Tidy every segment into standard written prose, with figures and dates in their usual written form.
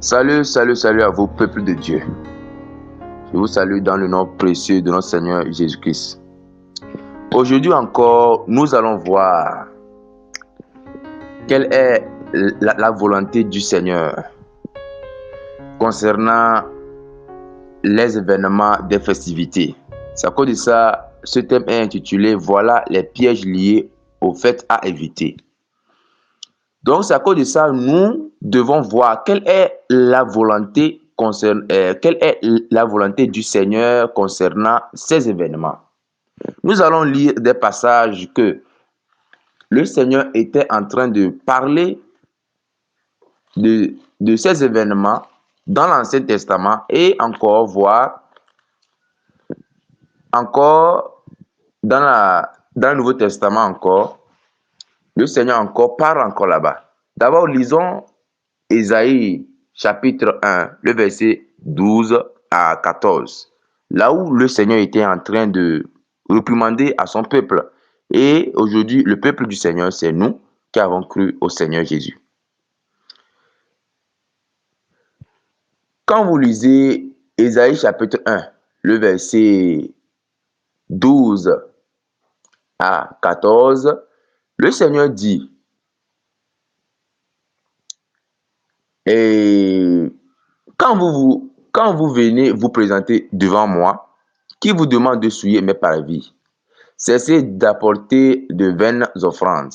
Salut à vous, peuple de Dieu. Je vous salue dans le nom précieux de notre Seigneur Jésus-Christ. Aujourd'hui encore, nous allons voir quelle est la volonté du Seigneur concernant les événements des festivités. C'est à cause de ça, ce thème est intitulé « Voilà les pièges liés aux fêtes à éviter ». Donc, c'est à cause de ça, nous devons voir quelle est la volonté du Seigneur concernant ces événements. Nous allons lire des passages que le Seigneur était en train de parler de ces événements dans l'Ancien Testament et encore voir encore dans le Nouveau Testament encore. Le Seigneur encore parle encore là-bas. D'abord, lisons Ésaïe chapitre 1, le verset 12 à 14. Là où le Seigneur était en train de réprimander à son peuple. Et aujourd'hui, le peuple du Seigneur, c'est nous qui avons cru au Seigneur Jésus. Quand vous lisez Ésaïe chapitre 1, le verset 12 à 14, le Seigneur dit, et quand vous venez vous présenter devant moi, qui vous demande de souiller mes parvis, cessez d'apporter de vaines offrandes.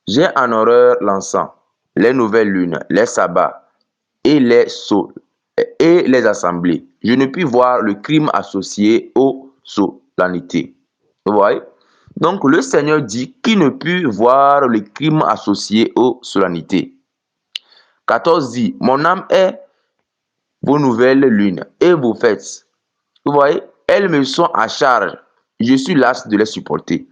J'ai en horreur l'encens, les nouvelles lunes, les sabbats et les assemblées. Je ne puis voir le crime associé aux solennités. Vous voyez? Donc le Seigneur dit qu'il ne peut voir le crime associé aux solennités. 14 dit, mon âme est vos nouvelles lunes et vos fêtes. Vous voyez, elles me sont à charge. Je suis las de les supporter.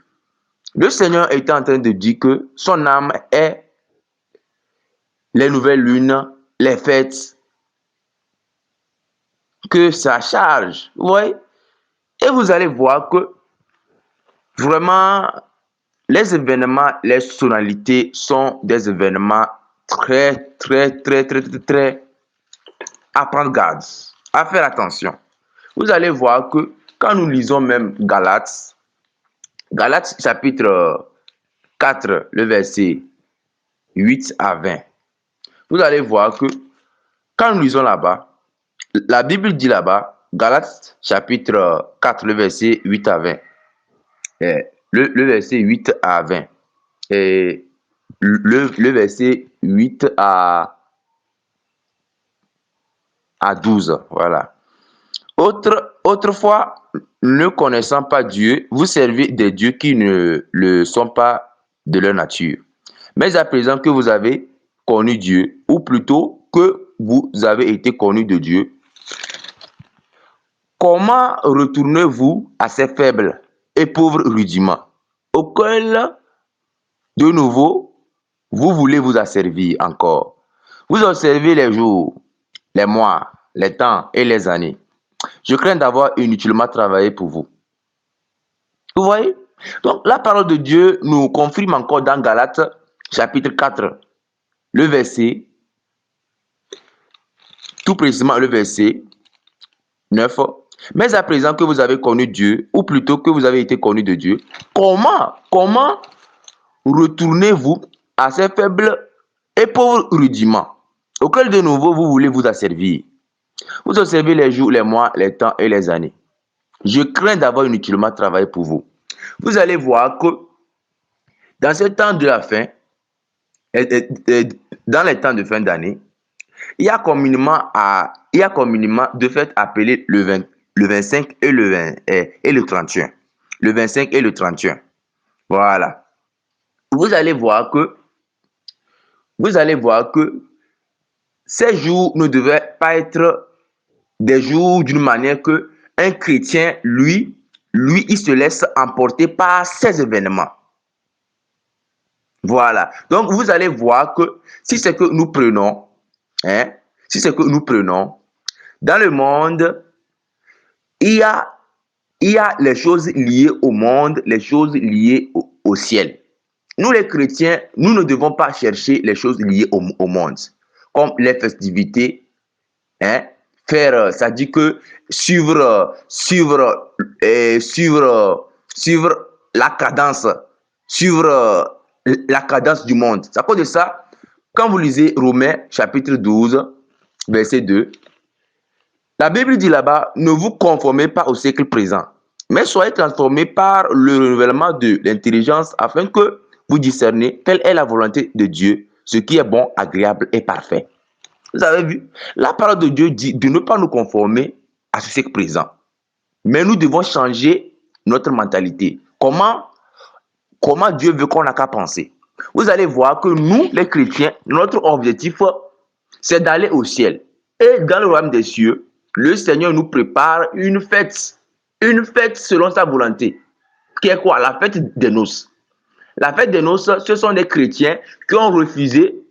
Le Seigneur était en train de dire que son âme est les nouvelles lunes, les fêtes, que ça charge. Vous voyez? Et vous allez voir que vraiment, les événements, les sonorités sont des événements très à prendre garde, à faire attention. Vous allez voir que quand nous lisons même Galates chapitre 4, le verset 8 à 20, vous allez voir que quand nous lisons là-bas, la Bible dit là-bas, Galates chapitre 4, le verset 8 à 20, le verset 8 à 20, et le verset 8 à 12, voilà. Autrefois, ne connaissant pas Dieu, vous servez des dieux qui ne le sont pas de leur nature. Mais à présent que vous avez connu Dieu, ou plutôt que vous avez été connu de Dieu, comment retournez-vous à ces faibles et pauvres rudiments, auxquels, de nouveau, vous voulez vous asservir encore? Vous observez les jours, les mois, les temps et les années. Je crains d'avoir inutilement travaillé pour vous. Vous voyez? Donc, la parole de Dieu nous confirme encore dans Galates, chapitre 4, le verset, tout précisément le verset 9. Mais à présent que vous avez connu Dieu, ou plutôt que vous avez été connu de Dieu, comment retournez-vous à ces faibles et pauvres rudiments, auxquels de nouveau vous voulez vous asservir? Vous observez les jours, les mois, les temps et les années. Je crains d'avoir inutilement travaillé pour vous. Vous allez voir que dans ce temps de la fin, dans les temps de fin d'année, il y a communément de fait appelé le 25 et le 31. Le 25 et le 31. Voilà. Vous allez voir que ces jours ne devaient pas être des jours d'une manière que un chrétien, lui, il se laisse emporter par ces événements. Voilà. Donc, vous allez voir que si c'est que nous prenons, dans le monde, il y a les choses liées au monde, les choses liées au ciel. Nous, les chrétiens, nous ne devons pas chercher les choses liées au monde, comme les festivités, Hein? Faire, ça dit que suivre la cadence, la cadence du monde. C'est à cause de ça, quand vous lisez Romains chapitre 12, verset 2, la Bible dit là-bas, ne vous conformez pas au siècle présent, mais soyez transformés par le renouvellement de l'intelligence afin que vous discerniez quelle est la volonté de Dieu, ce qui est bon, agréable et parfait. Vous avez vu, la parole de Dieu dit de ne pas nous conformer à ce siècle présent, mais nous devons changer notre mentalité. Comment Dieu veut qu'on n'a qu'à penser? Vous allez voir que nous, les chrétiens, notre objectif, c'est d'aller au ciel. Et dans le royaume des cieux, le Seigneur nous prépare une fête selon sa volonté, qui est quoi? La fête des noces. La fête des noces, ce sont des chrétiens qui ont refusé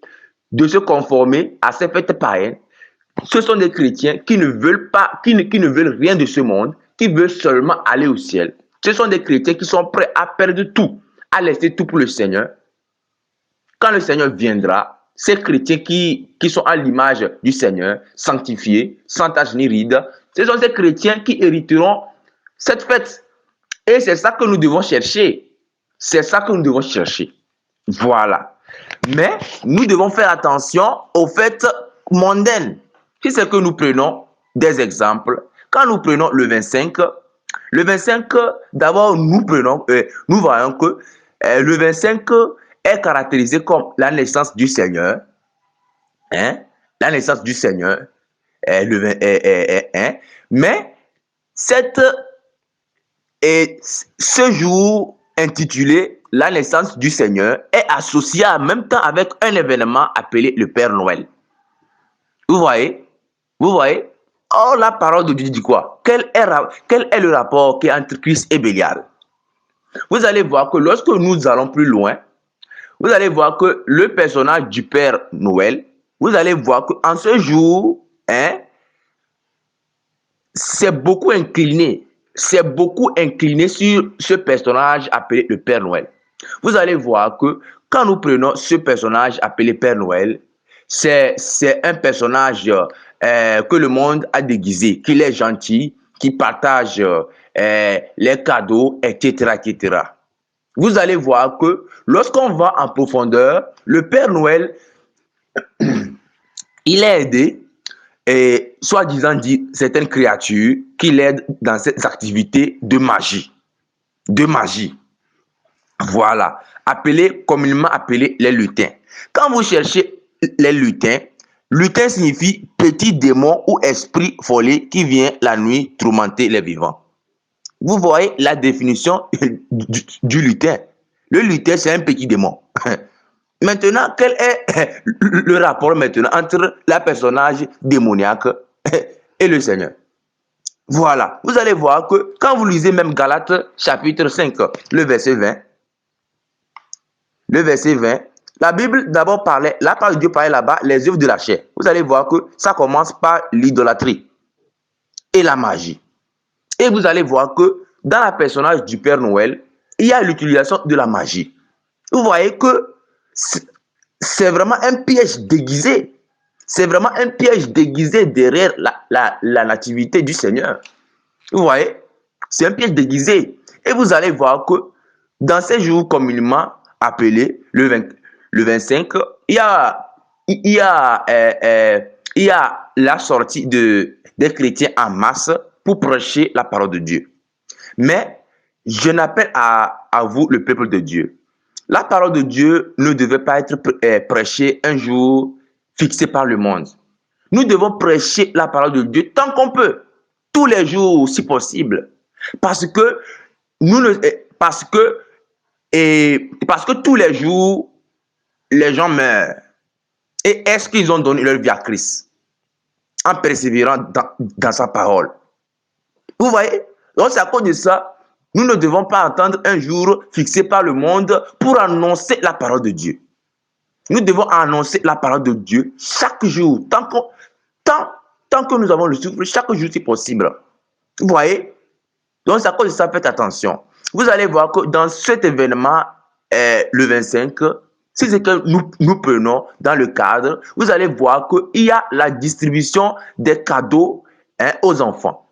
de se conformer à ces fêtes païennes. Ce sont des chrétiens qui ne veulent pas, qui ne veulent rien de ce monde, qui veulent seulement aller au ciel. Ce sont des chrétiens qui sont prêts à perdre tout, à laisser tout pour le Seigneur. Quand le Seigneur viendra, ces chrétiens qui sont à l'image du Seigneur, sanctifiés, sans tache ni ride, ce sont ces chrétiens qui hériteront cette fête. Et c'est ça que nous devons chercher. C'est ça que nous devons chercher. Voilà. Mais nous devons faire attention aux fêtes mondaines. Si c'est que nous prenons des exemples, quand nous prenons le 25, d'abord nous voyons que le 25 est caractérisé comme la naissance du Seigneur. Hein? La naissance du Seigneur. Mais ce jour intitulé La naissance du Seigneur est associé en même temps avec un événement appelé le Père Noël. Vous voyez? Vous voyez? Or, la parole de Dieu dit quoi? Quel est le rapport qui est entre Christ et Bélial? Vous allez voir que lorsque nous allons plus loin, vous allez voir que le personnage du Père Noël, vous allez voir qu'en ce jour, c'est beaucoup incliné sur ce personnage appelé le Père Noël. Vous allez voir que quand nous prenons ce personnage appelé Père Noël, c'est un personnage que le monde a déguisé, qu'il est gentil, qui partage les cadeaux, etc., etc. Vous allez voir que lorsqu'on va en profondeur, le Père Noël, il est aidé et soi-disant dit certaines créatures qui l'aident dans ces activités de magie. De magie. Voilà. Communément appelés les lutins. Quand vous cherchez les lutins, lutin signifie petit démon ou esprit follet qui vient la nuit tourmenter les vivants. Vous voyez la définition du lutin. Le lutin, c'est un petit démon. Maintenant, quel est le rapport maintenant entre le personnage démoniaque et le Seigneur? Voilà. Vous allez voir que quand vous lisez même Galates chapitre 5, le verset 20, la Bible d'abord parlait, la parole de Dieu parlait là-bas, les œuvres de la chair. Vous allez voir que ça commence par l'idolâtrie et la magie. Et vous allez voir que dans le personnage du Père Noël, il y a l'utilisation de la magie. Vous voyez que c'est vraiment un piège déguisé. C'est vraiment un piège déguisé derrière la nativité du Seigneur. Vous voyez? C'est un piège déguisé. Et vous allez voir que dans ces jours communément appelés, le 25, il y a la sortie des chrétiens en masse pour prêcher la parole de Dieu. Mais je n'appelle à vous, le peuple de Dieu. La parole de Dieu ne devait pas être prêchée un jour fixé par le monde. Nous devons prêcher la parole de Dieu tant qu'on peut, tous les jours si possible. Parce que tous les jours, les gens meurent. Et est-ce qu'ils ont donné leur vie à Christ en persévérant dans sa parole? Vous voyez? Donc c'est à cause de ça, nous ne devons pas attendre un jour fixé par le monde pour annoncer la parole de Dieu. Nous devons annoncer la parole de Dieu chaque jour, tant que nous avons le souffle, chaque jour si possible. Vous voyez? Donc c'est à cause de ça, faites attention. Vous allez voir que dans cet événement, le 25, Si c'est que nous prenons dans le cadre, vous allez voir qu'il y a la distribution des cadeaux aux enfants.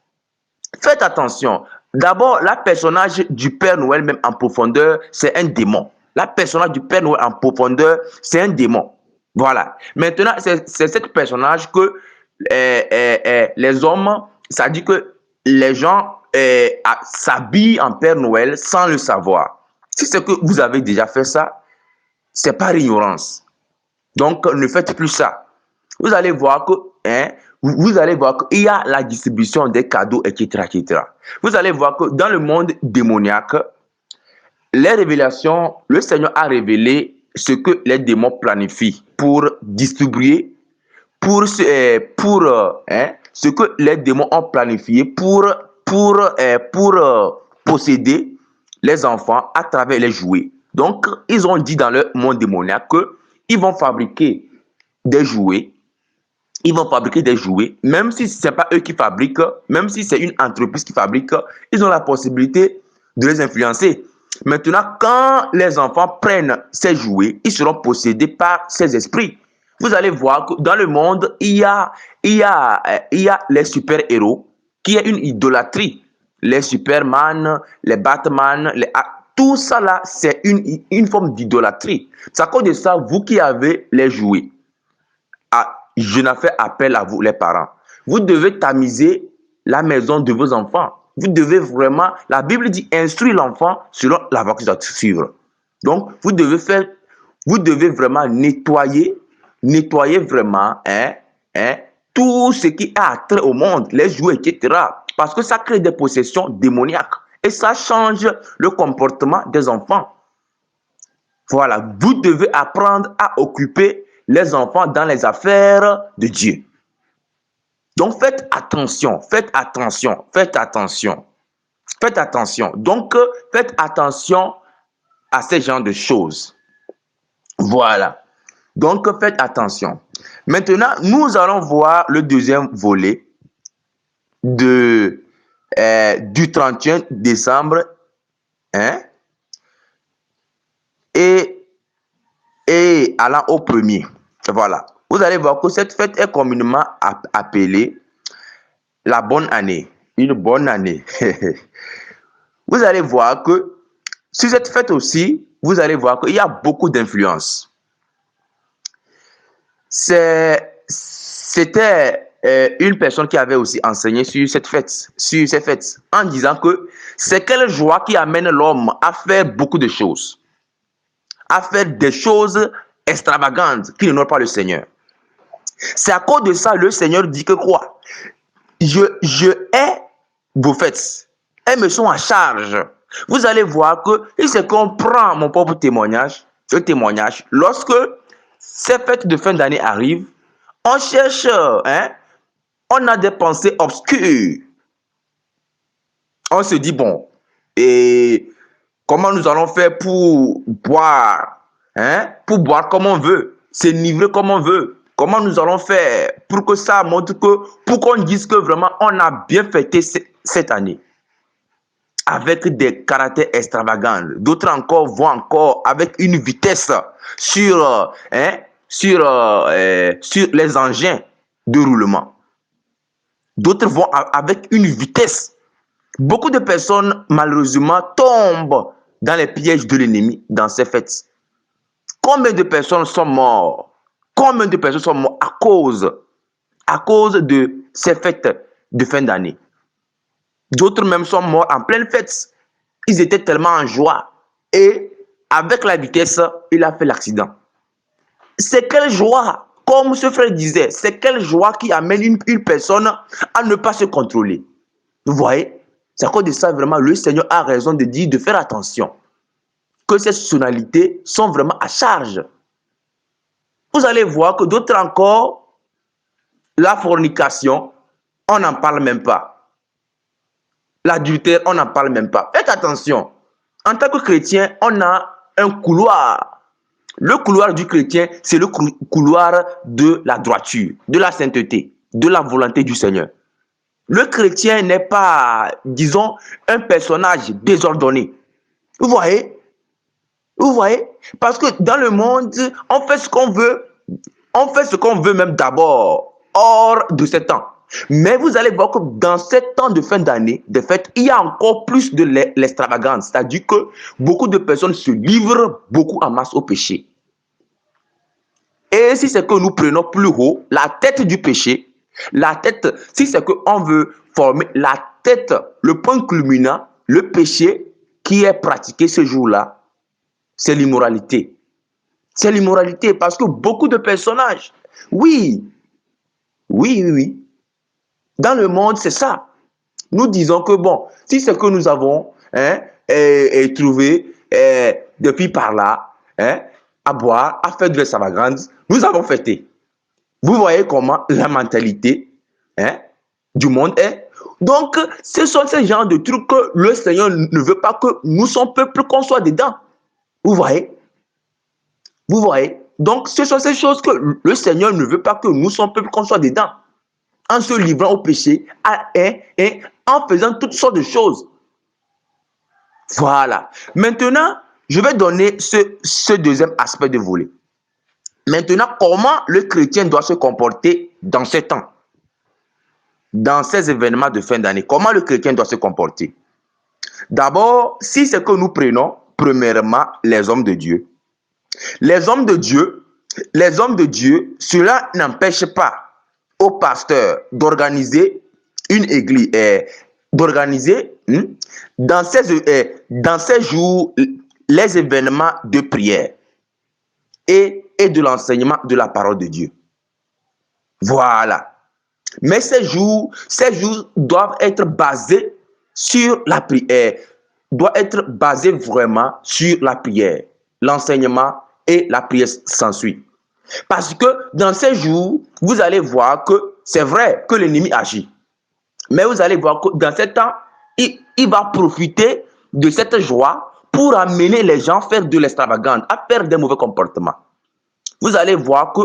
Faites attention. D'abord, la personnage du Père Noël, même en profondeur, c'est un démon. La personnage du Père Noël en profondeur, c'est un démon. Voilà. Maintenant, c'est ce personnage que les hommes, ça dit que les gens s'habillent en Père Noël sans le savoir. Si c'est que vous avez déjà fait ça, c'est par ignorance. Donc, ne faites plus ça. Vous allez voir que, vous allez voir qu'il y a la distribution des cadeaux, etc., etc. Vous allez voir que dans le monde démoniaque, les révélations, le Seigneur a révélé ce que les démons planifient pour distribuer, ce que les démons ont planifié pour posséder les enfants à travers les jouets. Donc, ils ont dit dans le monde démoniaque qu'ils vont fabriquer des jouets. Ils vont fabriquer des jouets, même si ce n'est pas eux qui fabriquent, même si c'est une entreprise qui fabrique, ils ont la possibilité de les influencer. Maintenant, quand les enfants prennent ces jouets, ils seront possédés par ces esprits. Vous allez voir que dans le monde, il y a les super-héros qui est une idolâtrie. Les Superman, les Batman, tout ça là, c'est une forme d'idolâtrie. C'est à cause de ça, vous qui avez les jouets, je n'ai fait appel à vous, les parents. Vous devez tamiser la maison de vos enfants. Vous devez vraiment, la Bible dit, instruire l'enfant selon la voie qu'il doit suivre. Donc, vous devez vraiment nettoyer vraiment tout ce qui a trait au monde, les jouets, etc. Parce que ça crée des possessions démoniaques et ça change le comportement des enfants. Voilà, vous devez apprendre à occuper les enfants dans les affaires de Dieu. Donc, faites attention, faites attention, faites attention, faites attention. Donc, faites attention à ces genres de choses. Voilà. Donc, faites attention. Maintenant, nous allons voir le deuxième volet du 31 décembre et allant au premier. Voilà. Vous allez voir que cette fête est communément appelée la bonne année. Une bonne année. Vous allez voir que sur cette fête aussi, vous allez voir qu'il y a beaucoup d'influence. C'était une personne qui avait aussi enseigné sur cette fête, en disant que c'est quelle joie qui amène l'homme à faire beaucoup de choses, à faire des choses extravagantes qui n'honorent pas le Seigneur. C'est à cause de ça le Seigneur dit que quoi? Je hais vos fêtes. Elles me sont à charge. Vous allez voir que c'est qu'on prend mon propre témoignage, lorsque ces fêtes de fin d'année arrivent, on cherche, on a des pensées obscures. On se dit, bon, et comment nous allons faire pour boire, comme on veut, s'enivrer comme on veut. Comment nous allons faire pour que ça montre que, pour qu'on dise que vraiment on a bien fêté cette année. Avec des caractères extravagants. D'autres encore vont encore avec une vitesse sur les engins de roulement. D'autres vont avec une vitesse. Beaucoup de personnes, malheureusement, tombent dans les pièges de l'ennemi dans ces fêtes. Combien de personnes sont mortes? Combien de personnes sont mortes à cause de ces fêtes de fin d'année? D'autres même sont morts en pleine fête. Ils étaient tellement en joie. Et avec la vitesse, il a fait l'accident. C'est quelle joie, comme ce frère disait, c'est quelle joie qui amène une personne à ne pas se contrôler. Vous voyez? C'est à cause de ça, vraiment, le Seigneur a raison de dire de faire attention. Que ces sonalités sont vraiment à charge. Vous allez voir que d'autres encore, la fornication, on n'en parle même pas. L'adultère, on n'en parle même pas. Faites attention. En tant que chrétien, on a un couloir. Le couloir du chrétien, c'est le couloir de la droiture, de la sainteté, de la volonté du Seigneur. Le chrétien n'est pas, disons, un personnage désordonné. Vous voyez? Vous voyez? Parce que dans le monde, on fait ce qu'on veut. On fait ce qu'on veut même d'abord, hors de ce temps. Mais vous allez voir que dans ce temps de fin d'année, de fait, il y a encore plus de l'extravagance. C'est-à-dire que beaucoup de personnes se livrent beaucoup en masse au péché. Et si c'est que nous prenons plus haut la tête du péché, la tête, si c'est qu'on veut former la tête, le point culminant, le péché qui est pratiqué ce jour-là, c'est l'immoralité. C'est l'immoralité parce que beaucoup de personnages, oui, oui. Dans le monde, c'est ça. Nous disons que bon, si c'est que nous avons trouvé depuis par là, à boire, à faire de l'extravagance, nous avons fêté. Vous voyez comment la mentalité du monde est. Donc, ce sont ces genres de trucs que le Seigneur ne veut pas que nous, son peuple, qu'on soit dedans. Vous voyez? Vous voyez? Donc, ce sont ces choses que le Seigneur ne veut pas que nous, son peuple, qu'on soit dedans. En se livrant au péché et en faisant toutes sortes de choses. Voilà. Maintenant, je vais donner ce deuxième aspect de volet. Maintenant, comment le chrétien doit se comporter dans ce temps? Dans ces événements de fin d'année, comment le chrétien doit se comporter? D'abord, si c'est que nous prenons, premièrement, les hommes de Dieu. Les hommes de Dieu, cela n'empêche pas aux pasteurs d'organiser une église, d'organiser dans ces jours les événements de prière et de l'enseignement de la parole de Dieu. Voilà. Mais ces jours doivent être basés sur la prière, doivent être basés vraiment sur la prière, l'enseignement et la prière s'ensuit. Parce que dans ces jours, vous allez voir que c'est vrai que l'ennemi agit. Mais vous allez voir que dans ce temps, il va profiter de cette joie pour amener les gens à faire de l'extravagance, à faire des mauvais comportements. Vous allez voir que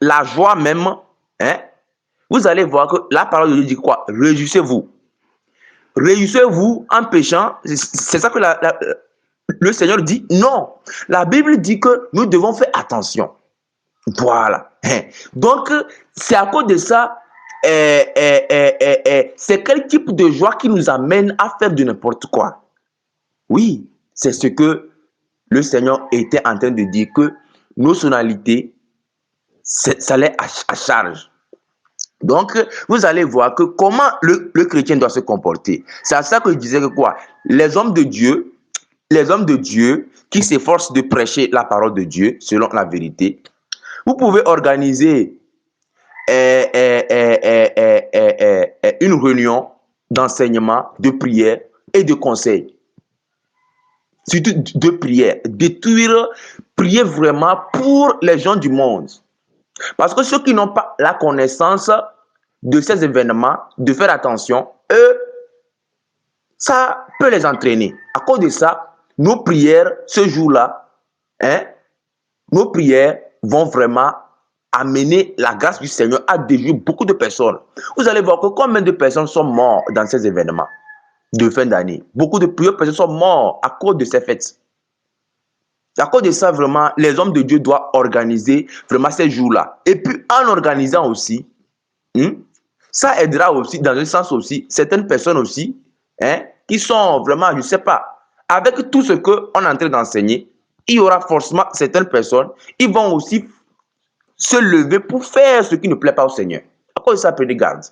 la joie même, vous allez voir que la parole de Dieu dit quoi? Réjouissez-vous. Réjouissez-vous en péchant. C'est ça que le Seigneur dit. Non. La Bible dit que nous devons faire attention. Voilà. Donc, c'est à cause de ça, c'est quel type de joie qui nous amène à faire de n'importe quoi. Oui, c'est ce que le Seigneur était en train de dire, que nos sonalités, ça l'est à charge. Donc, vous allez voir que comment le chrétien doit se comporter. C'est à ça que je disais que quoi? Les hommes de Dieu qui s'efforcent de prêcher la parole de Dieu selon la vérité, vous pouvez organiser une réunion d'enseignement, de prière et de conseil. Surtout de prière. Prier vraiment pour les gens du monde. Parce que ceux qui n'ont pas la connaissance de ces événements, de faire attention, eux, ça peut les entraîner. À cause de ça, nos prières, ce jour-là, nos prières vont vraiment amener la grâce du Seigneur à déjouer beaucoup de personnes. Vous allez voir que combien de personnes sont mortes dans ces événements de fin d'année. Beaucoup de personnes sont mortes à cause de ces fêtes. À cause de ça, vraiment, les hommes de Dieu doivent organiser vraiment ces jours-là. Et puis, en organisant aussi, ça aidera aussi, dans un sens aussi, certaines personnes aussi, qui sont vraiment, je ne sais pas, avec tout ce qu'on est en train d'enseigner, il y aura forcément certaines personnes, ils vont aussi se lever pour faire ce qui ne plaît pas au Seigneur. À cause de ça, prenez garde.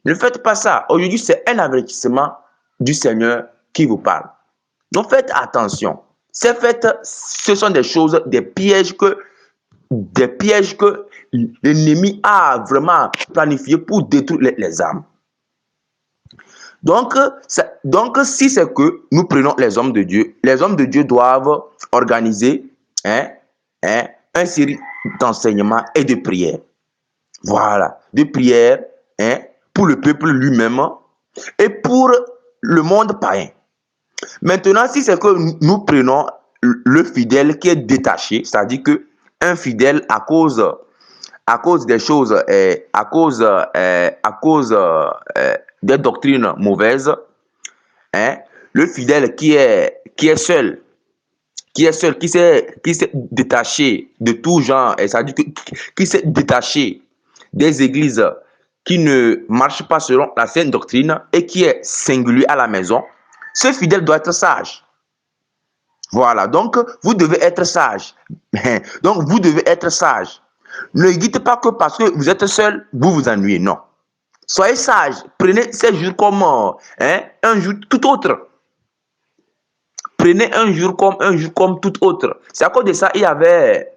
Ne faites pas ça. Aujourd'hui, c'est un avertissement du Seigneur qui vous parle. Donc, faites attention. Ces fêtes, ce sont des choses, des pièges que l'ennemi a vraiment planifié pour détruire les âmes. Donc, si c'est que nous prenons les hommes de Dieu doivent organiser une série d'enseignements et de prières. Voilà, de prières pour le peuple lui-même et pour le monde païen. Maintenant, si c'est que nous prenons le fidèle qui est détaché, c'est-à-dire qu'un fidèle à cause des choses, à cause des doctrines mauvaises, le fidèle qui est seul, qui est seul, qui s'est détaché de tout genre, et ça dit que qui s'est détaché des églises qui ne marchent pas selon la sainte doctrine et qui est singulier à la maison, ce fidèle doit être sage. Voilà, donc vous devez être sage. Donc vous devez être sage. Ne dites pas que parce que vous êtes seul, vous vous ennuyez. Non. Soyez sage. Prenez ces jours comme un jour tout autre. Prenez un jour comme tout autre. C'est à cause de ça, il y avait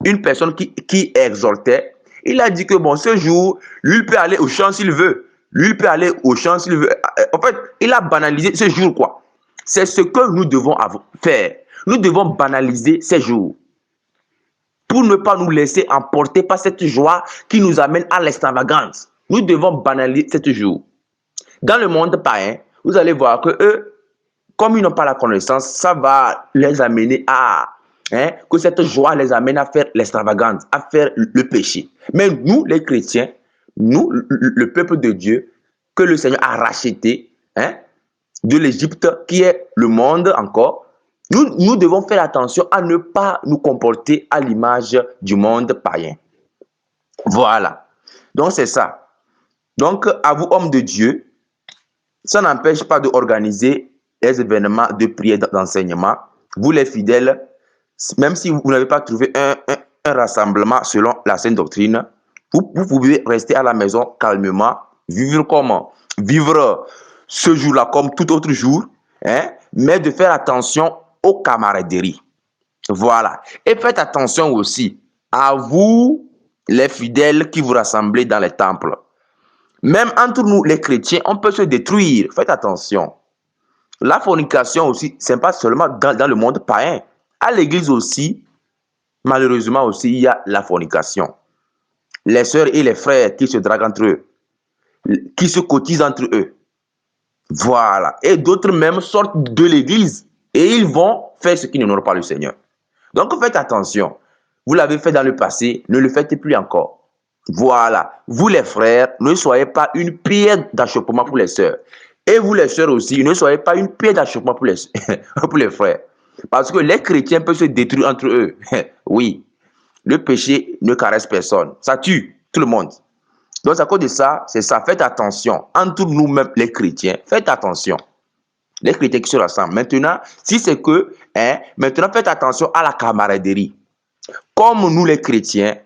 une personne qui exhortait. Il a dit que bon, ce jour, lui, il peut aller au champ s'il veut. Lui, il peut aller au champ s'il veut. En fait, il a banalisé ce jour, quoi. C'est ce que nous devons faire. Nous devons banaliser ces jours pour ne pas nous laisser emporter par cette joie qui nous amène à l'extravagance. Nous devons banaliser ce jour. Dans le monde païen, vous allez voir que eux, comme ils n'ont pas la connaissance, ça va les amener à que cette joie les amène à faire l'extravagance, à faire le péché. Mais nous, les chrétiens, nous, le peuple de Dieu, que le Seigneur a racheté de l'Égypte, qui est le monde encore, nous devons faire attention à ne pas nous comporter à l'image du monde païen. Voilà. Donc, c'est ça. Donc, à vous, hommes de Dieu, ça n'empêche pas d'organiser les événements de prière, d'enseignement. Vous, les fidèles, même si vous n'avez pas trouvé un rassemblement selon la sainte doctrine, vous pouvez rester à la maison calmement, vivre comment? Vivre ce jour-là comme tout autre jour, mais de faire attention aux camaraderies. Voilà. Et faites attention aussi à vous, les fidèles qui vous rassemblez dans les temples. Même entre nous, les chrétiens, on peut se détruire. Faites attention. La fornication aussi, ce n'est pas seulement dans le monde païen. À l'église aussi, malheureusement aussi, il y a la fornication. Les sœurs et les frères qui se draguent entre eux, qui se cotisent entre eux. Voilà. Et d'autres même sortent de l'église et ils vont faire ce qui n'honorent pas le Seigneur. Donc faites attention. Vous l'avez fait dans le passé, ne le faites plus encore. Voilà. Vous les frères, ne soyez pas une pierre d'achoppement pour les sœurs. Et vous les sœurs aussi, ne soyez pas une pierre d'achoppement pour les frères. Parce que les chrétiens peuvent se détruire entre eux. Oui. Le péché ne caresse personne. Ça tue tout le monde. Donc à cause de ça, c'est ça. Faites attention. Entre nous-mêmes, les chrétiens, faites attention. Les chrétiens qui se rassemblent. Maintenant, si c'est que, maintenant faites attention à la camaraderie. Comme nous les chrétiens,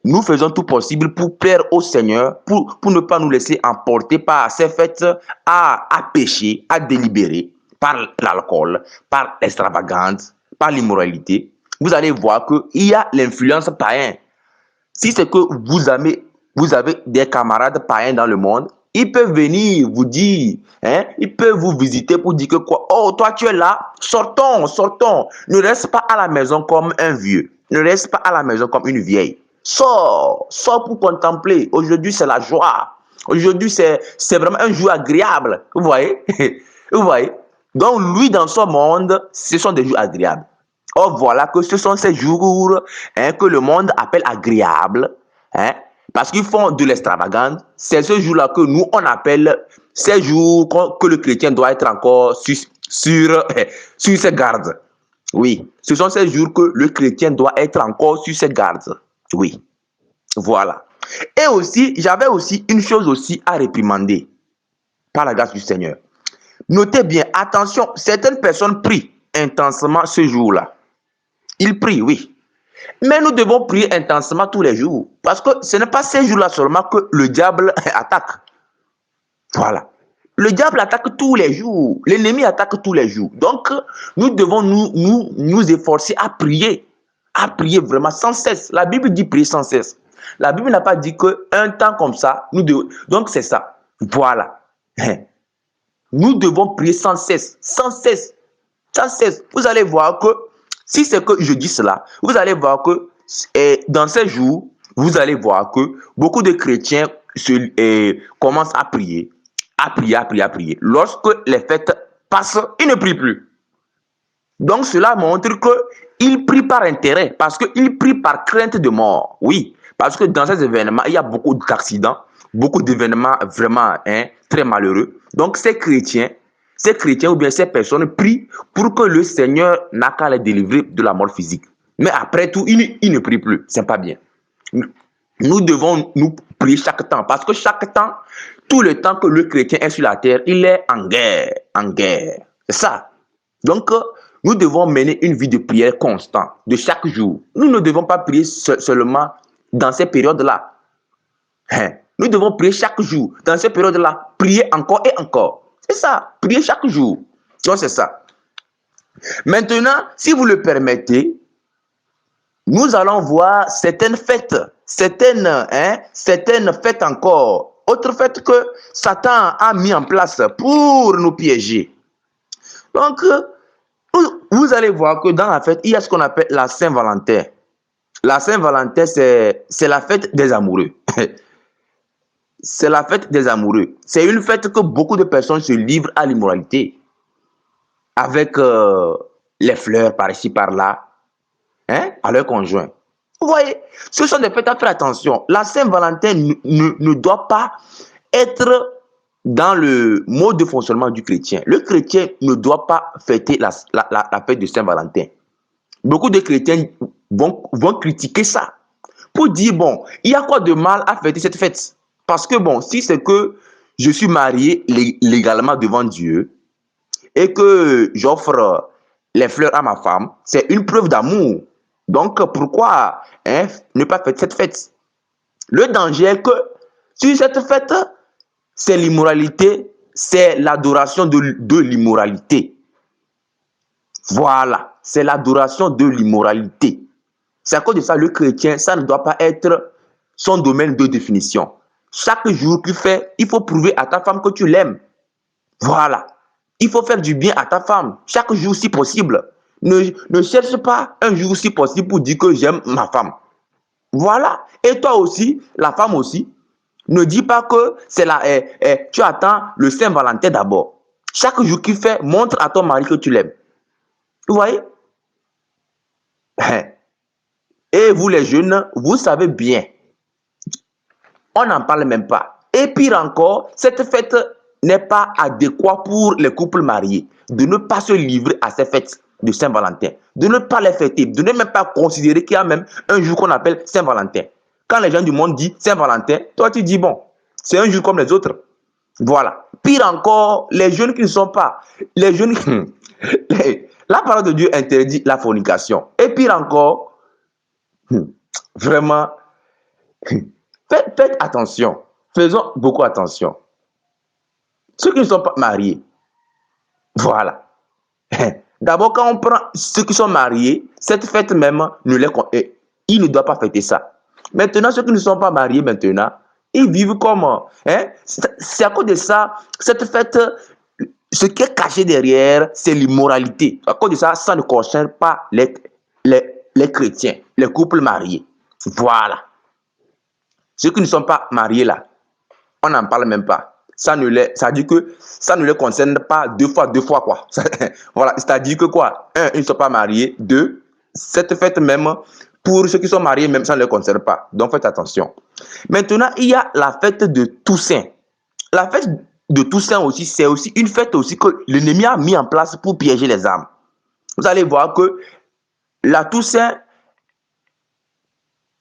nous faisons tout possible pour plaire au Seigneur, pour ne pas nous laisser emporter par ces fêtes à pécher, à délibérer, par l'alcool, par l'extravagance, par l'immoralité. Vous allez voir qu'il y a l'influence païenne. Si c'est que vous avez des camarades païens dans le monde, ils peuvent venir vous dire, ils peuvent vous visiter pour dire que quoi, oh, toi tu es là, sortons. Ne reste pas à la maison comme un vieux. Ne reste pas à la maison comme une vieille. Sors pour contempler. Aujourd'hui, c'est la joie. Aujourd'hui, c'est vraiment un jour agréable. Vous voyez? Vous voyez? Donc, lui, dans son monde, ce sont des jours agréables. Or, voilà que ce sont ces jours que le monde appelle agréables. Parce qu'ils font de l'extravagance. C'est ce jour-là que nous, on appelle ces jours que le chrétien doit être encore sur ses gardes. Oui, ce sont ces jours que le chrétien doit être encore sur ses gardes. Oui, voilà. Et aussi, j'avais aussi une chose aussi à réprimander par la grâce du Seigneur. Notez bien, attention, certaines personnes prient intensément ce jour-là. Ils prient, oui. Mais nous devons prier intensément tous les jours. Parce que ce n'est pas ces jours-là seulement que le diable attaque. Voilà. Le diable attaque tous les jours. L'ennemi attaque tous les jours. Donc, nous devons nous efforcer à prier. À prier vraiment sans cesse. La Bible dit prier sans cesse. La Bible n'a pas dit qu'un temps comme ça, nous devons... Donc, c'est ça. Voilà. Nous devons prier sans cesse. Sans cesse. Sans cesse. Vous allez voir que, si c'est que je dis cela, vous allez voir que dans ces jours, vous allez voir que beaucoup de chrétiens commencent à prier. À prier. Lorsque les fêtes passent, ils ne prient plus. Donc cela montre qu'ils prient par intérêt, parce qu'ils prient par crainte de mort. Oui, parce que dans ces événements, il y a beaucoup d'accidents, beaucoup d'événements vraiment très malheureux. Donc ces chrétiens ces chrétiens ou bien ces personnes prient pour que le Seigneur n'a qu'à les délivrer de la mort physique. Mais après tout, il ne prie plus. C'est pas bien. Nous devons nous prier chaque temps. Parce que chaque temps, tout le temps que le chrétien est sur la terre, il est en guerre. En guerre. C'est ça. Donc, nous devons mener une vie de prière constante, de chaque jour. Nous ne devons pas prier seulement dans ces périodes-là. Nous devons prier chaque jour. Dans ces périodes-là, prier encore et encore. C'est ça, prier chaque jour. Donc, c'est ça. Maintenant, si vous le permettez, nous allons voir certaines fêtes, certaines fêtes encore, autres fêtes que Satan a mis en place pour nous piéger. Donc, vous allez voir que dans la fête, il y a ce qu'on appelle la Saint-Valentin. La Saint-Valentin, c'est la fête des amoureux. C'est la fête des amoureux. C'est une fête que beaucoup de personnes se livrent à l'immoralité. Avec les fleurs par ici, par là, à leur conjoint. Vous voyez, ce sont des fêtes à faire attention. La Saint-Valentin ne doit pas être dans le mode de fonctionnement du chrétien. Le chrétien ne doit pas fêter la fête de Saint-Valentin. Beaucoup de chrétiens vont critiquer ça. Pour dire, bon, il y a quoi de mal à fêter cette fête? Parce que, bon, si c'est que je suis marié légalement devant Dieu et que j'offre les fleurs à ma femme, c'est une preuve d'amour. Donc, pourquoi ne pas fêter cette fête? Le danger est que sur cette fête, c'est l'immoralité, c'est l'adoration de l'immoralité. Voilà, c'est l'adoration de l'immoralité. C'est à cause de ça, le chrétien, ça ne doit pas être son domaine de définition. Chaque jour qu'il fait, il faut prouver à ta femme que tu l'aimes. Voilà. Il faut faire du bien à ta femme, chaque jour si possible. Ne cherche pas un jour si possible pour dire que j'aime ma femme. Voilà. Et toi aussi, la femme aussi, ne dis pas que c'est tu attends le Saint-Valentin d'abord. Chaque jour qu'il fait, montre à ton mari que tu l'aimes. Vous voyez? Et vous les jeunes, vous savez bien. On n'en parle même pas. Et pire encore, cette fête n'est pas adéquate pour les couples mariés. De ne pas se livrer à ces fêtes de Saint-Valentin. De ne pas les fêter. De ne même pas considérer qu'il y a même un jour qu'on appelle Saint-Valentin. Quand les gens du monde disent Saint-Valentin, toi tu dis bon, c'est un jour comme les autres. Voilà. Pire encore, les jeunes qui ne sont pas. Les jeunes. La parole de Dieu interdit la fornication. Et pire encore, vraiment, faites attention. Faisons beaucoup attention. Ceux qui ne sont pas mariés, voilà. D'abord, quand on prend ceux qui sont mariés, cette fête même, ils ne doivent pas fêter ça. Maintenant, ceux qui ne sont pas mariés maintenant, ils vivent comme... c'est à cause de ça, cette fête, ce qui est caché derrière, c'est l'immoralité. À cause de ça, ça ne concerne pas les chrétiens, les couples mariés. Voilà. Ceux qui ne sont pas mariés là, on n'en parle même pas. Ça dit que ça ne les concerne pas deux fois quoi. Voilà, c'est-à-dire que quoi? Un, ils ne sont pas mariés. Deux, cette fête même, pour ceux qui sont mariés, même ça ne les concerne pas. Donc faites attention. Maintenant, il y a la fête de Toussaint. La fête de Toussaint aussi, c'est aussi une fête aussi que l'ennemi a mis en place pour piéger les âmes. Vous allez voir que la Toussaint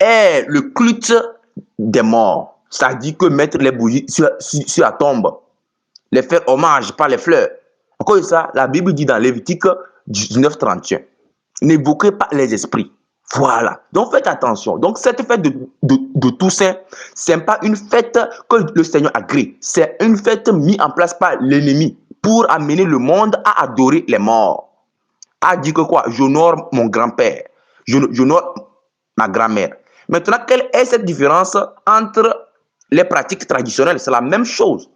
est le culte des morts. Ça dit que mettre les bougies sur la tombe, les faire hommage par les fleurs. À cause de ça, la Bible dit dans Lévitique 19:31, n'évoquez pas les esprits. Voilà. Donc faites attention. Donc cette fête de Toussaint, ce n'est pas une fête que le Seigneur agrée. C'est une fête mise en place par l'ennemi pour amener le monde à adorer les morts. A dit que quoi? J'honore mon grand-père. J'honore ma grand-mère. Maintenant, quelle est cette différence entre les pratiques traditionnelles? C'est la même chose.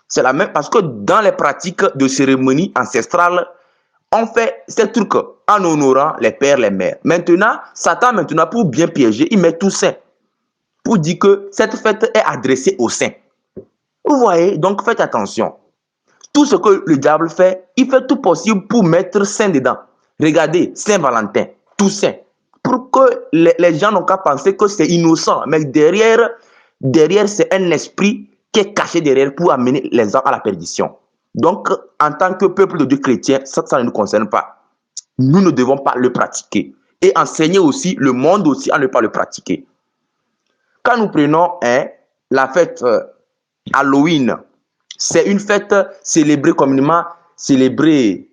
C'est la même parce que dans les pratiques de cérémonie ancestrale, on fait ces trucs en honorant les pères, les mères. Maintenant, Satan, pour bien piéger, il met Toussaint pour dire que cette fête est adressée aux saints. Vous voyez, donc faites attention. Tout ce que le diable fait, il fait tout possible pour mettre saint dedans. Regardez, Saint-Valentin, Toussaint. Pour que les gens n'ont qu'à penser que c'est innocent. Mais derrière c'est un esprit qui est caché derrière pour amener les gens à la perdition. Donc, en tant que peuple de Dieu chrétien, ça ne nous concerne pas. Nous ne devons pas le pratiquer. Et enseigner aussi le monde aussi à ne pas le pratiquer. Quand nous prenons la fête Halloween, c'est une fête célébrée communément, célébrée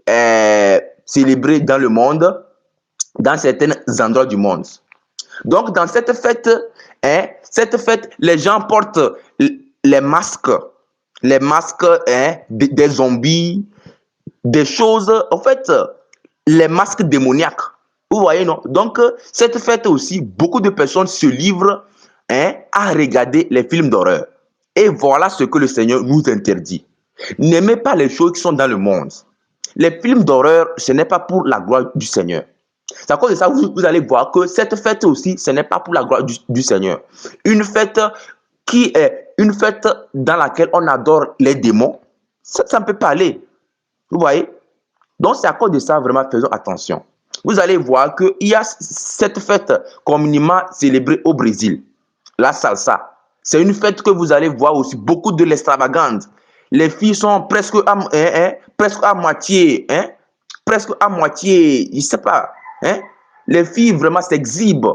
dans le monde, dans certains endroits du monde. Donc, dans cette fête, les gens portent les masques des zombies, des choses, en fait, les masques démoniaques. Vous voyez, non? Donc, cette fête aussi, beaucoup de personnes se livrent à regarder les films d'horreur. Et voilà ce que le Seigneur nous interdit. N'aimez pas les choses qui sont dans le monde. Les films d'horreur, ce n'est pas pour la gloire du Seigneur. C'est à cause de ça que vous allez voir que cette fête aussi, ce n'est pas pour la gloire du Seigneur. Une fête qui est une fête dans laquelle on adore les démons, ça ne peut pas aller. Vous voyez? Donc, c'est à cause de ça, vraiment, faisons attention. Vous allez voir qu'il y a cette fête communément célébrée au Brésil, la salsa. C'est une fête que vous allez voir aussi beaucoup de l'extravagance. Les filles sont presque à moitié, je ne sais pas. Les filles vraiment s'exhibent.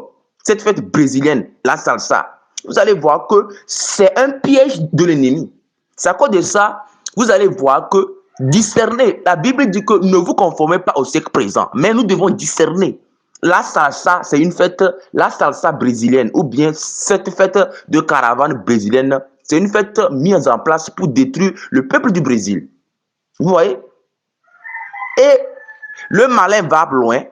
Cette fête brésilienne, la salsa, vous allez voir que c'est un piège de l'ennemi. C'est à cause de ça, vous allez voir que discerner, la Bible dit que ne vous conformez pas au siècle présent, mais nous devons discerner. La salsa, c'est une fête, la salsa brésilienne, ou bien cette fête de caravane brésilienne, c'est une fête mise en place pour détruire le peuple du Brésil. Vous voyez? Et le malin va loin,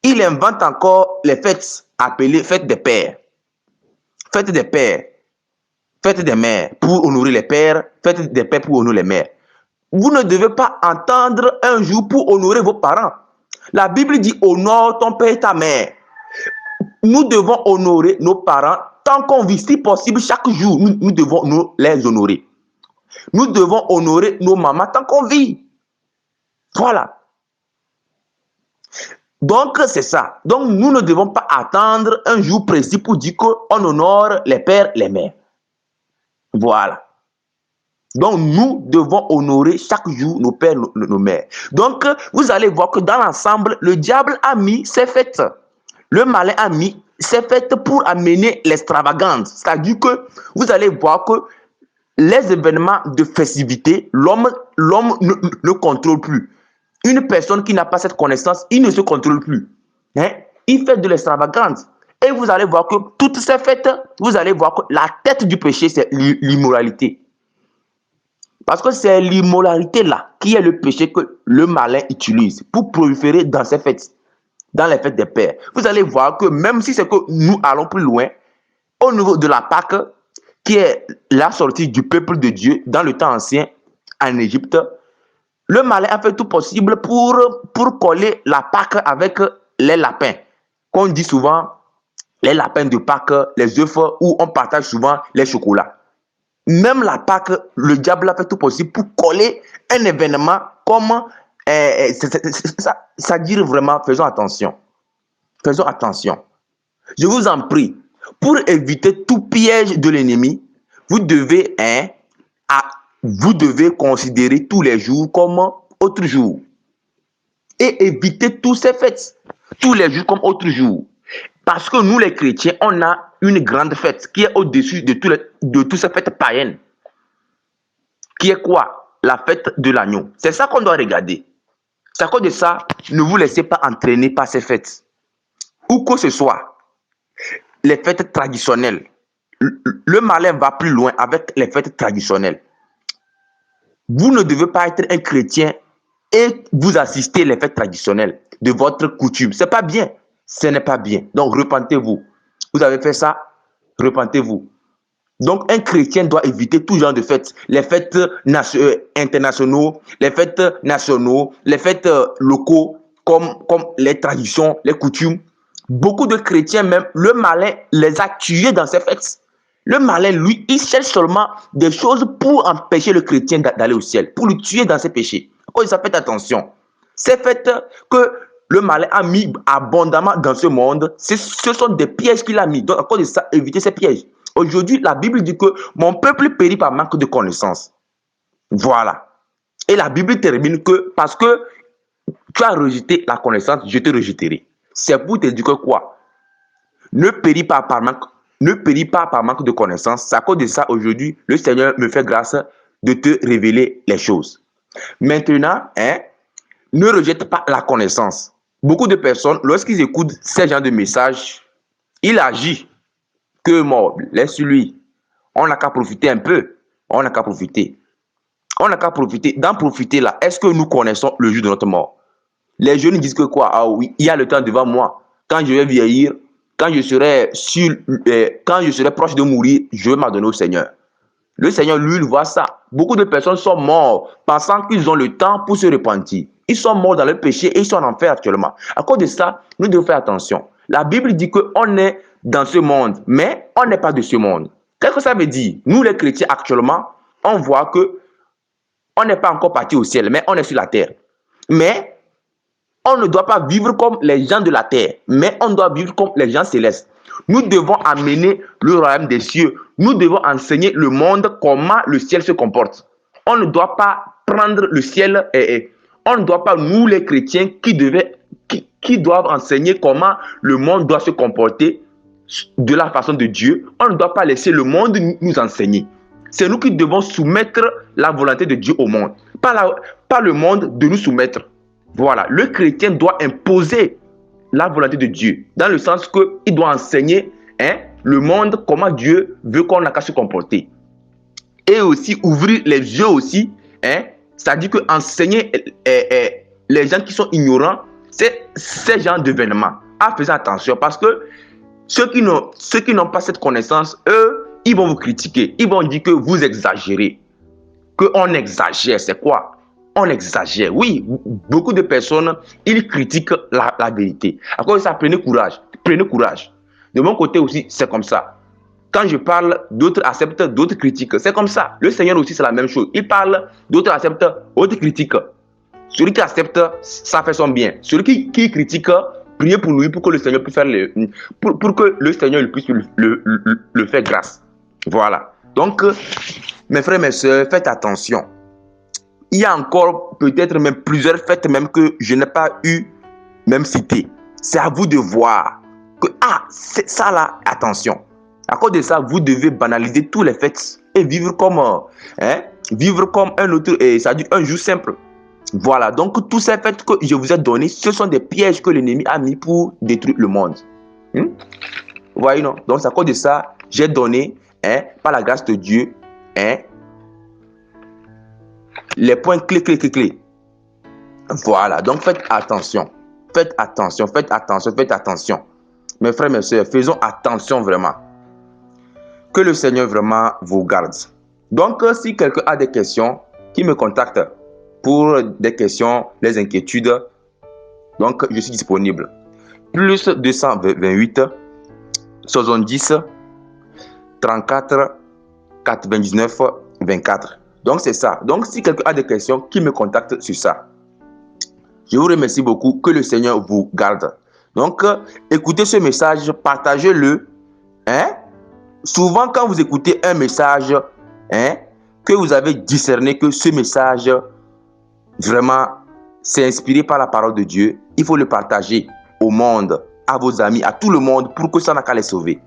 il invente encore les fêtes appelées fêtes des pères. Fêtes des pères, fêtes des mères pour honorer les pères, fêtes des pères pour honorer les mères. Vous ne devez pas entendre un jour pour honorer vos parents. La Bible dit honore ton père et ta mère. Nous devons honorer nos parents tant qu'on vit, si possible, chaque jour. Nous devons nous les honorer. Nous devons honorer nos mamans tant qu'on vit. Voilà. Donc, c'est ça. Donc, nous ne devons pas attendre un jour précis pour dire qu'on honore les pères, les mères. Voilà. Donc, nous devons honorer chaque jour nos pères, nos mères. Donc, vous allez voir que dans l'ensemble, le diable a mis ses fêtes. Le malin a mis ses fêtes pour amener l'extravagance. C'est-à-dire que vous allez voir que les événements de festivité, l'homme ne contrôle plus. Une personne qui n'a pas cette connaissance, il ne se contrôle plus. Il fait de l'extravagance. Et vous allez voir que toutes ces fêtes, vous allez voir que la tête du péché, c'est l'immoralité. Parce que c'est l'immoralité là qui est le péché que le malin utilise pour proliférer dans ses fêtes, dans les fêtes des pères. Vous allez voir que même si c'est que nous allons plus loin, au niveau de la Pâque, qui est la sortie du peuple de Dieu dans le temps ancien en Égypte, le malin a fait tout possible pour coller la Pâque avec les lapins. Qu'on dit souvent, les lapins de Pâque, les œufs où on partage souvent les chocolats. Même la Pâque, le diable a fait tout possible pour coller un événement comme ça dit vraiment, faisons attention. Faisons attention. Je vous en prie, pour éviter tout piège de l'ennemi, vous devez considérer tous les jours comme autres jours. Et éviter tous ces fêtes, tous les jours comme autres jours. Parce que nous, les chrétiens, on a une grande fête qui est au-dessus de toutes ces fêtes païennes. Qui est quoi? La fête de l'agneau. C'est ça qu'on doit regarder. C'est à cause de ça, ne vous laissez pas entraîner par ces fêtes. Où que ce soit, les fêtes traditionnelles. Le malin va plus loin avec les fêtes traditionnelles. Vous ne devez pas être un chrétien et vous assister les fêtes traditionnelles de votre coutume. Ce n'est pas bien. Ce n'est pas bien. Donc, repentez-vous. Vous avez fait ça, repentez-vous. Donc, un chrétien doit éviter tout genre de fêtes. Les fêtes internationaux, les fêtes nationaux, les fêtes locaux, comme les traditions, les coutumes. Beaucoup de chrétiens, même, le malin les a tués dans ces fêtes. Le malin, lui, il cherche seulement des choses pour empêcher le chrétien d'aller au ciel, pour le tuer dans ses péchés. Ça, faites attention. Ces fêtes que le malin a mis abondamment dans ce monde, ce sont des pièges qu'il a mis. Donc, à cause de ça, évitez ces pièges. Aujourd'hui, la Bible dit que mon peuple périt par manque de connaissance. Voilà. Et la Bible termine que parce que tu as rejeté la connaissance, je te rejetterai. C'est pour te dire que quoi? Ne péris pas par manque, ne péris pas par manque de connaissance. C'est à cause de ça, aujourd'hui, le Seigneur me fait grâce de te révéler les choses. Maintenant, ne rejette pas la connaissance. Beaucoup de personnes, lorsqu'ils écoutent ces genres de messages, ils agissent que mort, laisse-lui. On n'a qu'à profiter un peu. On n'a qu'à profiter. On n'a qu'à profiter. D'en profiter là, est-ce que nous connaissons le jour de notre mort? Les jeunes disent que quoi? Ah oui, il y a le temps devant moi. Quand je vais vieillir, quand je serai proche de mourir, je vais m'adonner au Seigneur. Le Seigneur, lui, il voit ça. Beaucoup de personnes sont mortes pensant qu'ils ont le temps pour se repentir. Ils sont morts dans le péché et ils sont en enfer actuellement. À cause de ça, nous devons faire attention. La Bible dit qu'on est dans ce monde, mais on n'est pas de ce monde. Qu'est-ce que ça veut dire? Nous, les chrétiens, actuellement, on voit que on n'est pas encore parti au ciel, mais on est sur la terre. Mais on ne doit pas vivre comme les gens de la terre, mais on doit vivre comme les gens célestes. Nous devons amener le royaume des cieux. Nous devons enseigner le monde comment le ciel se comporte. On ne doit pas prendre le ciel on ne doit pas, nous les chrétiens, qui doivent enseigner comment le monde doit se comporter de la façon de Dieu. On ne doit pas laisser le monde nous enseigner. C'est nous qui devons soumettre la volonté de Dieu au monde. Pas le monde de nous soumettre. Voilà, le chrétien doit imposer la volonté de Dieu, dans le sens qu'il doit enseigner le monde comment Dieu veut qu'on a qu'à se comporter. Et aussi ouvrir les yeux aussi, c'est-à-dire que enseigner les gens qui sont ignorants, c'est ces genres d'événements. En faisant attention, parce que ceux qui n'ont pas cette connaissance, eux, ils vont vous critiquer. Ils vont dire que vous exagérez, qu'on exagère. C'est quoi? On exagère. Oui, beaucoup de personnes, ils critiquent la vérité. À cause de ça, prenez courage. Prenez courage. De mon côté aussi, c'est comme ça. Quand je parle, d'autres acceptent, d'autres critiquent. C'est comme ça. Le Seigneur aussi, c'est la même chose. Il parle, d'autres acceptent, d'autres critiquent. Celui qui accepte, ça fait son bien. Celui qui critique, priez pour lui, pour que le Seigneur puisse faire pour que le Seigneur puisse le faire grâce. Voilà. Donc, mes frères, mes sœurs, faites attention. Il y a encore peut-être même plusieurs fêtes même que je n'ai pas eu même citées. C'est à vous de voir que, c'est ça là, attention. À cause de ça, vous devez banaliser tous les fêtes et vivre comme un autre, c'est-à-dire un jour simple. Voilà, donc tous ces fêtes que je vous ai donnés, ce sont des pièges que l'ennemi a mis pour détruire le monde. Vous voyez, non? Donc c'est à cause de ça, j'ai donné, par la grâce de Dieu, les points clés. Voilà, donc faites attention. Faites attention, faites attention, faites attention. Mes frères, mes sœurs, faisons attention vraiment. Que le Seigneur vraiment vous garde. Donc, si quelqu'un a des questions, qu'il me contacte pour des questions, les inquiétudes. Donc, je suis disponible. Plus 228 70 34 99 24. Donc, c'est ça. Donc, si quelqu'un a des questions, qu'il me contacte sur ça. Je vous remercie beaucoup. Que le Seigneur vous garde. Donc, écoutez ce message, partagez-le. Souvent, quand vous écoutez un message, que vous avez discerné que ce message, vraiment, c'est inspiré par la parole de Dieu, il faut le partager au monde, à vos amis, à tout le monde, pour que ça n'a qu'à les sauver.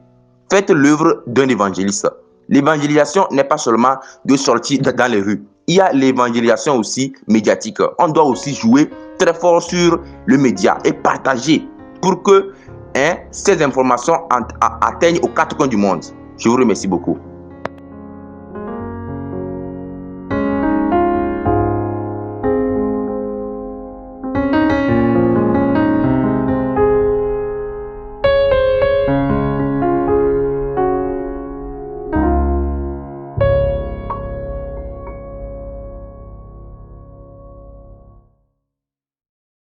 Faites l'œuvre d'un évangéliste. L'évangélisation n'est pas seulement de sortir dans les rues. Il y a l'évangélisation aussi médiatique. On doit aussi jouer très fort sur le média et partager pour que ces informations atteignent aux quatre coins du monde. Je vous remercie beaucoup.